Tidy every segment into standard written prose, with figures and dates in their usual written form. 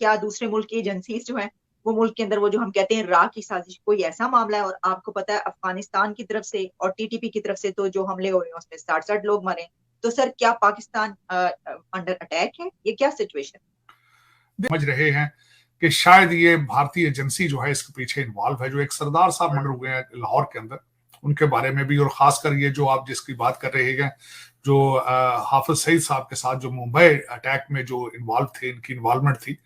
क्या दूसरे मुल्क की एजेंसीज जो हैं वो मुल्क के अंदर वो जो हम कहते हैं राह की साजिश, कोई ऐसा मामला है? और आपको पता है अफगानिस्तान की तरफ से और टीटीपी की तरफ से तो जो हमले हुए हैं उसमें 60-60 लोग मरे। तो सर क्या पाकिस्तान अंडर अटैक है? ये क्या सिचुएशन? समझ रहे हैं कि शायद ये भारतीय एजेंसी जो है इसके पीछे इन्वॉल्व है। जो एक सरदार साहब मर्डर हुए हैं लाहौर के अंदर, उनके बारे में भी, और खासकर ये जो आप जिसकी बात कर रहे हैं, जो हाफिज सईद साहब के साथ जो मुंबई अटैक में जो इन्वॉल्व थे, इनकी इन्वॉल्वमेंट थी,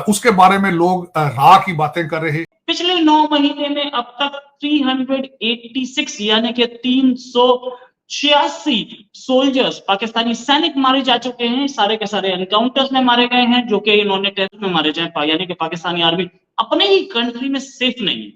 उसके बारे में लोग राह की बातें कर रहे। पिछले 9 महीने में अब तक 386 यानी कि 386 सोल्जर्स पाकिस्तानी सैनिक मारे जा चुके हैं। सारे के सारे एनकाउंटर्स में मारे गए हैं, जो कि इन्होंने टेरर में मारे जाए, यानी कि पाकिस्तानी आर्मी अपने ही कंट्री में सेफ नहीं है।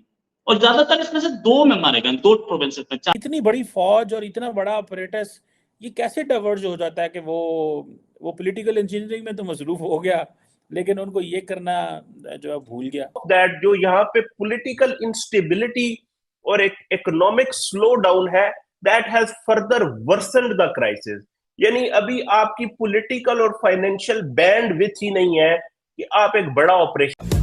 और ज्यादातर इसमें से 2 में मारे गए, 2 प्रोविंसेस में। इतनी बड़ी फौज और इतना बड़ा ऑपरेटस ये कैसे डाइवर्ज हो जाता है कि वो पॉलिटिकल इंजीनियरिंग में तो मसरूफ हो गया, लेकिन उनको ये करना जो है भूल गया। दैट जो यहाँ पे पॉलिटिकल इंस्टेबिलिटी और एक इकोनॉमिक स्लो डाउन है, that has further worsened the crisis. यानी अभी आपकी पॉलिटिकल और फाइनेंशियल बैंडविड्थ ही नहीं है कि आप एक बड़ा ऑपरेशन।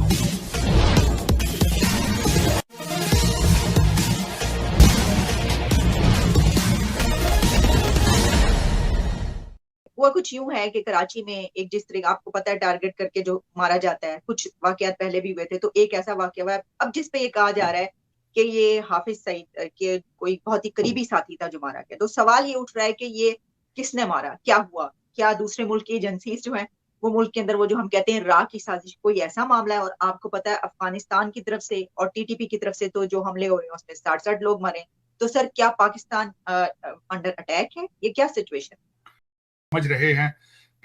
वो कुछ यूं है कि कराची में एक जिस तरह आपको पता है टारगेट करके जो मारा जाता है, कुछ वाकयात पहले भी हुए थे, तो एक ऐसा वाकया हुआ है अब जिस पे ये कहा जा रहा है कि ये हाफिज सईद के कोई बहुत ही करीबी साथी था जो मारा गया। तो सवाल ये उठ रहा है कि ये किसने मारा, क्या हुआ, क्या दूसरे मुल्क की एजेंसीज जो है वो मुल्क के अंदर वो जो हम कहते हैं राह की साजिश, कोई ऐसा मामला है? और आपको पता है अफगानिस्तान की तरफ से और टीटीपी की तरफ से तो जो हमले हुए हैं उसमें 60-60 लोग मरे। तो सर क्या पाकिस्तान अंडर अटैक है? ये क्या सिचुएशन? समझ रहे हैं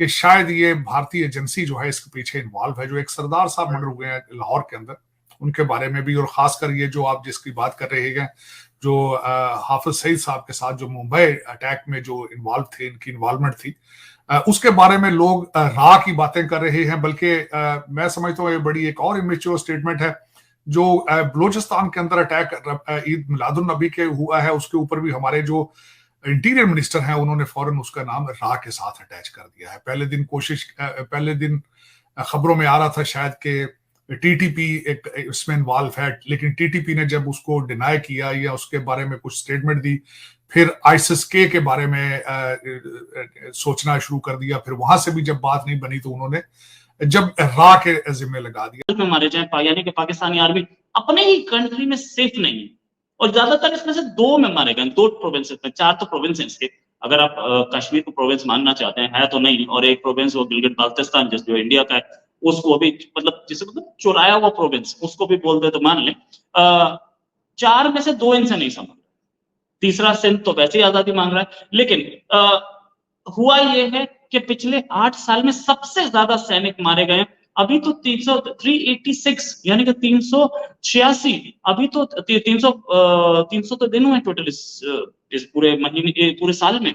कि शायद ये भारतीय एजेंसी जो है इसके पीछे इन्वॉल्व है। जो एक सरदार साहब मर्डर हुए हैं लाहौर के अंदर, उनके बारे में भी, और खासकर ये जो आप जिसकी बात कर रहे हैं, जो हाफिज सईद साहब के साथ जो मुंबई अटैक में जो इन्वॉल्व थे, इनकी इन्वॉल्वमेंट थी, उसके बारे में लोग राह की बातें कर रहे हैं। बल्कि मैं समझता हूँ ये बड़ी एक और इमेच्योर स्टेटमेंट है। जो बलूचिस्तान के अंदर अटैक ईद मिलादुन नबी के हुआ है, उसके ऊपर भी हमारे जो इंटीरियर मिनिस्टर हैं उन्होंने फौरन उसका नाम राह के साथ अटैच कर दिया है। पहले दिन खबरों में आ रहा था शायद कि टीटीपी एक इसमें इन्वॉल्व है, लेकिन टीटीपी ने जब उसको डिनाई किया या उसके बारे में कुछ स्टेटमेंट दी, फिर आईसिस के बारे में सोचना शुरू कर दिया। फिर वहां से भी जब बात नहीं बनी तो उन्होंने जब राह के जिम्मे लगा दिया। मारे जाए, यानी कि पाकिस्तानी आर्मी अपने ही कंट्री में सेफ नहीं है। और ज्यादातर इसमें से 2 में मारे गए, 2 प्रोविंसेस में। 4 तो प्रोविंस हैं इसके, अगर आप कश्मीर को प्रोविंस मानना चाहते हैं, है तो नहीं। और एक प्रोविंस वो गिलगित बाल्टिस्तान जो इंडिया का है, उसको अभी मतलब जिसे मतलब चुराया हुआ प्रोविंस, उसको भी बोल दे तो मान लें। 4 में से 2 इनसे नहीं समझ, तीसरा सिंध तो वैसे ही आजादी मांग रहा है। लेकिन हुआ ये है कि पिछले 8 साल में सबसे ज्यादा सैनिक मारे गए। अभी तो 386 यानी कि 386, अभी तो 300 तो दिन हुए टोटल इस पूरे महीने, पूरे साल में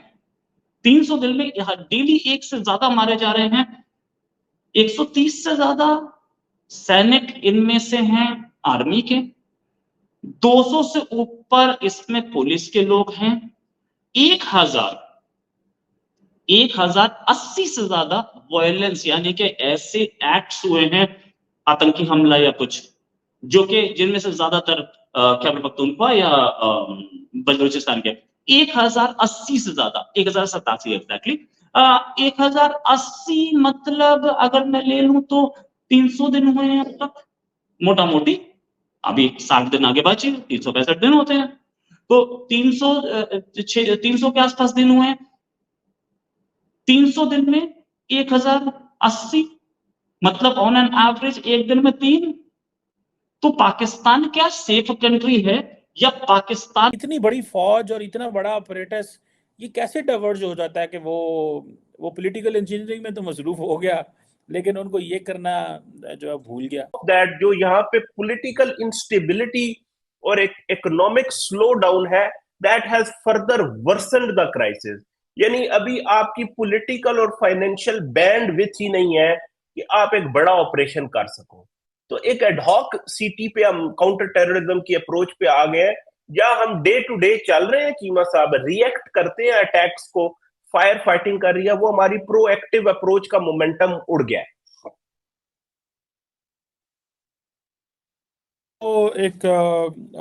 300 दिन में डेली एक से ज्यादा मारे जा रहे हैं। 130 से ज्यादा सैनिक इनमें से हैं आर्मी के, 200 से ऊपर इसमें पुलिस के लोग हैं, 1080 से ज्यादा वायलेंस यानी कि ऐसे एक्ट्स हुए हैं, आतंकी हमला या कुछ, जो कि जिनमें से ज्यादातर खैबर पख्तूनख्वा या बलूचिस्तान के। 1080 से ज्यादा, 1087 एग्जैक्टली। 1080 मतलब अगर मैं ले लूं तो 300 दिन हुए हैं अब तक मोटा मोटी। अभी 60 दिन आगे बचे, 365 दिन होते हैं, तो 300 के आसपास दिन हुए हैं। 300 दिन में 1080 मतलब ऑन एन एवरेज एक दिन में 3। तो पाकिस्तान क्या सेफ कंट्री है या पाकिस्तान? इतनी बड़ी फौज और इतना बड़ा ऑपरेटस ये कैसे डाइवर्ज हो जाता है कि वो पॉलिटिकल इंजीनियरिंग में तो मसरूफ हो गया, लेकिन उनको ये करना जो है भूल गया। दैट जो यहाँ पे पॉलिटिकल इंस्टेबिलिटी और एक इकोनॉमिक स्लो डाउन है, that has further worsened the crisis. यानी अभी आपकी पॉलिटिकल और फाइनेंशियल बैंडविड्थ ही नहीं है कि आप एक बड़ा ऑपरेशन कर सको। तो एक एडहॉक सीटी पे हम काउंटर टेररिज्म की अप्रोच पे आ गए हैं, या हम डे टू डे चल रहे हैं चीमा साहब, रिएक्ट करते हैं अटैक्स को, फायर फाइटिंग कर रही है, वो हमारी प्रोएक्टिव अप्रोच का मोमेंटम उड़ गया है। तो एक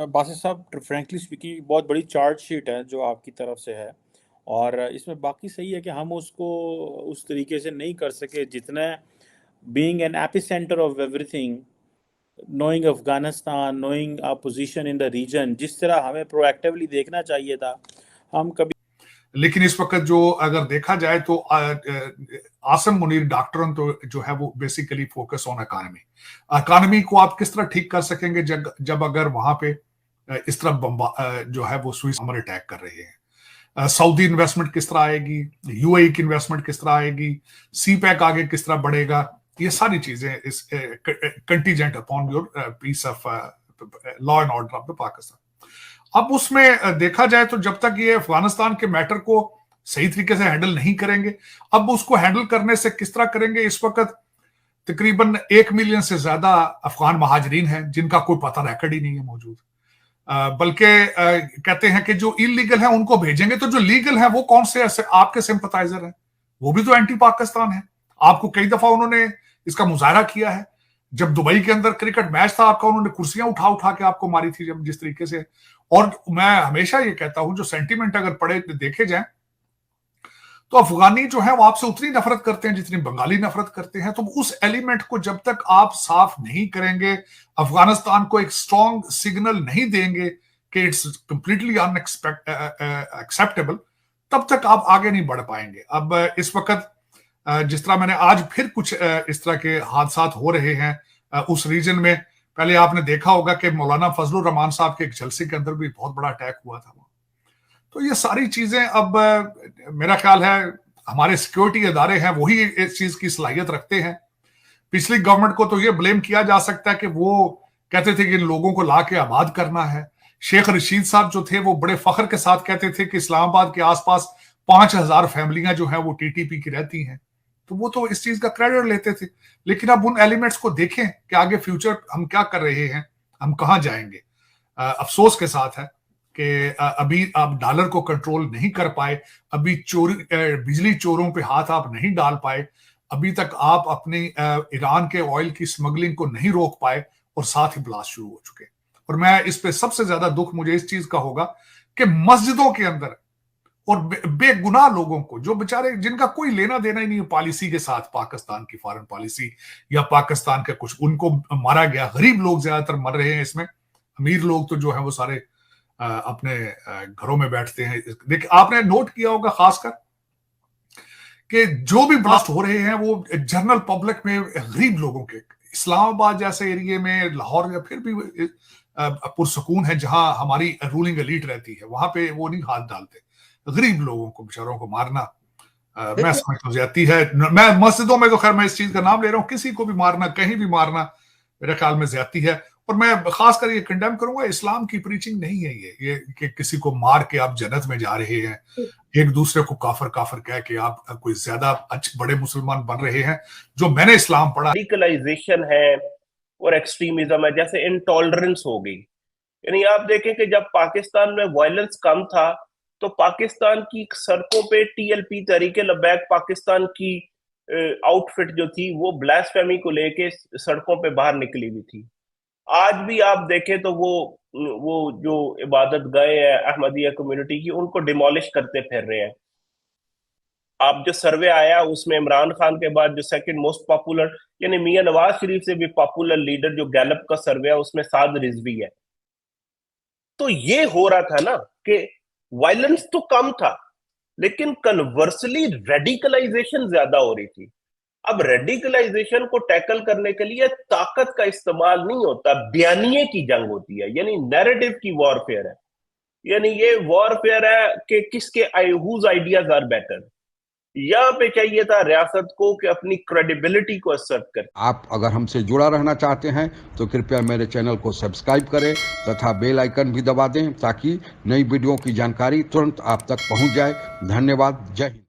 बासित साहब, फ्रैंकली स्पीकिंग बहुत बड़ी चार्जशीट है जो आपकी तरफ से है, और इसमें बाकी सही है कि हम उसको उस तरीके से नहीं कर सके जितना being an epicentre of everything, knowing Afghanistan, knowing our position in the region, जिस तरह हमें प्रोएक्टिवली देखना चाहिए था, हम कभी। लेकिन इस वक्त जो अगर देखा जाए तो आसिम मुनीर डॉक्टर तो जो है वो बेसिकली फोकस ऑन इकोनॉमी को आप किस तरह ठीक कर सकेंगे जब अगर वहां पे इस तरह जो है वो स्विस हमर अटैक कर रहे हैं। सऊदी इन्वेस्टमेंट किस तरह आएगी, यूएई की इन्वेस्टमेंट किस तरह आएगी, सीपैक आगे किस तरह बढ़ेगा, ये सारी चीजें इस contingent upon your peace of law and order of the Pakistan. अब उसमें देखा जाए तो जब तक ये अफगानिस्तान के मैटर को सही तरीके से हैंडल नहीं करेंगे, अब उसको हैंडल करने से किस तरह करेंगे। इस वक्त तकरीबन 1 मिलियन से ज्यादा अफगान महाजरीन हैं जिनका कोई पता रिकॉर्ड ही नहीं है मौजूद, बल्कि कहते हैं कि जो इलीगल है उनको भेजेंगे, तो जो लीगल है वो कौन से आपके सिंपथाइजर हैं, वो भी तो एंटी पाकिस्तान है। आपको कई दफा उन्होंने इसका मुजाहरा किया है। जब दुबई के अंदर क्रिकेट मैच था आपका, उन्होंने कुर्सियां उठा उठा के आपको मारी थी जब जिस तरीके से। और मैं हमेशा ये कहता हूं जो सेंटीमेंट अगर पढ़े देखे जाए तो अफगानी जो है वो आपसे उतनी नफरत करते हैं जितनी बंगाली नफरत करते हैं। तो उस एलिमेंट को जब तक आप साफ नहीं करेंगे, अफगानिस्तान को एक स्ट्रॉन्ग सिग्नल नहीं देंगे कि इट्स कंप्लीटली अनएक्सेप्टेबल, तब तक आप आगे नहीं बढ़ पाएंगे। अब इस वक्त जिस तरह मैंने आज फिर कुछ इस तरह के हादसात हो रहे हैं उस रीजन में, पहले आपने देखा होगा कि मौलाना फजलुर रहमान साहब के एक जलसे के अंदर भी बहुत बड़ा अटैक हुआ था। तो ये सारी चीजें अब मेरा ख्याल है हमारे सिक्योरिटी इदारे हैं वही इस चीज की सलाहियत रखते हैं। पिछली गवर्नमेंट को तो ये ब्लेम किया जा सकता है कि वो कहते थे कि इन लोगों को ला के आबाद करना है। शेख रशीद साहब जो थे वो बड़े फख्र के साथ कहते थे कि इस्लामाबाद के आसपास 5000 फैमिलियां जो हैं वो टीटीपी की रहती हैं, तो वो तो इस चीज का क्रेडिट लेते थे। लेकिन अब उन एलिमेंट्स को देखें कि आगे फ्यूचर हम क्या कर रहे हैं, हम कहां जाएंगे। अफसोस के साथ है कि अभी आप डॉलर को कंट्रोल नहीं कर पाए, अभी चोरी बिजली चोरों पे हाथ आप नहीं डाल पाए, अभी तक आप अपनी ईरान के ऑयल की स्मगलिंग को नहीं रोक पाए और साथ ही ब्लास्ट शुरू हो चुके। और मैं इस पे सबसे ज्यादा दुख मुझे इस चीज का होगा कि मस्जिदों के अंदर और बेगुनाह लोगों को जो बेचारे जिनका कोई लेना देना ही नहीं है पॉलिसी के साथ, पाकिस्तान की फॉरेन पॉलिसी या पाकिस्तान के कुछ, उनको मारा गया। गरीब लोग ज्यादातर मर रहे हैं इसमें, अमीर लोग तो जो है वो सारे अपने घरों में बैठते हैं। देखिए आपने नोट किया होगा खासकर कि जो भी ब्लास्ट हो रहे हैं वो जनरल पब्लिक में गरीब लोगों के, इस्लामाबाद जैसे एरिया में, लाहौर या फिर भी पुरसकून है जहां हमारी रूलिंग एलीट रहती है, वहां पे वो नहीं हाथ डालते। गरीब लोगों को बेचारों को मारना मैं समझता हूं ज्यादती है। मैं मस्जिदों में तो खैर मैं इस चीज का नाम ले रहा हूं, किसी को भी मारना कहीं भी मारना मेरे ख्याल में ज्यादती है। और मैं खासकर ये कंडेम करूंगा, इस्लाम की प्रीचिंग नहीं है ये कि किसी को मार के आप जन्नत में जा रहे हैं, एक दूसरे को काफर काफर कह के आप कोई ज्यादा अच्छे बड़े मुसलमान बन रहे हैं। जो मैंने इस्लाम पढ़ा, रेडिकलाइजेशन है और एक्सट्रीमिज्म है, जैसे इंटॉलरेंस हो गई। यानी आप देखें कि जब पाकिस्तान में वायलेंस कम था तो पाकिस्तान की सड़कों पे टीएलपी तहरीके लबैक पाकिस्तान की आउटफिट जो थी वो ब्लास्फेमी को लेके सड़कों पे बाहर निकली हुई थी। आज भी आप देखें तो वो जो इबादत गाह है अहमदिया कम्युनिटी की, उनको डिमोलिश करते फिर रहे हैं। आप जो सर्वे आया उसमें इमरान खान के बाद जो सेकंड मोस्ट पॉपुलर यानी मियां नवाज शरीफ से भी पॉपुलर लीडर जो गैलप का सर्वे है उसमें साद रिजवी है। तो ये हो रहा था ना कि वायलेंस तो कम था लेकिन कन्वर्सली रेडिकलाइजेशन ज्यादा हो रही थी। अब रेडिकलाइजेशन को टैकल करने के लिए ताकत का इस्तेमाल नहीं होता, बयानिए की जंग होती है, यानी नैरेटिव की वॉरफेयर है। यानी ये वॉरफेयर है कि किसके हुज आइडियाज आर बेटर। यहाँ पे चाहिए था रियासत को कि अपनी क्रेडिबिलिटी को असर्ट करे। आप अगर हमसे जुड़ा रहना चाहते हैं तो कृपया मेरे चैनल को सब्सक्राइब करें तथा बेल आइकन भी दबा दें ताकि नई वीडियो की जानकारी तुरंत आप तक पहुंच जाए। धन्यवाद। जय हिंद।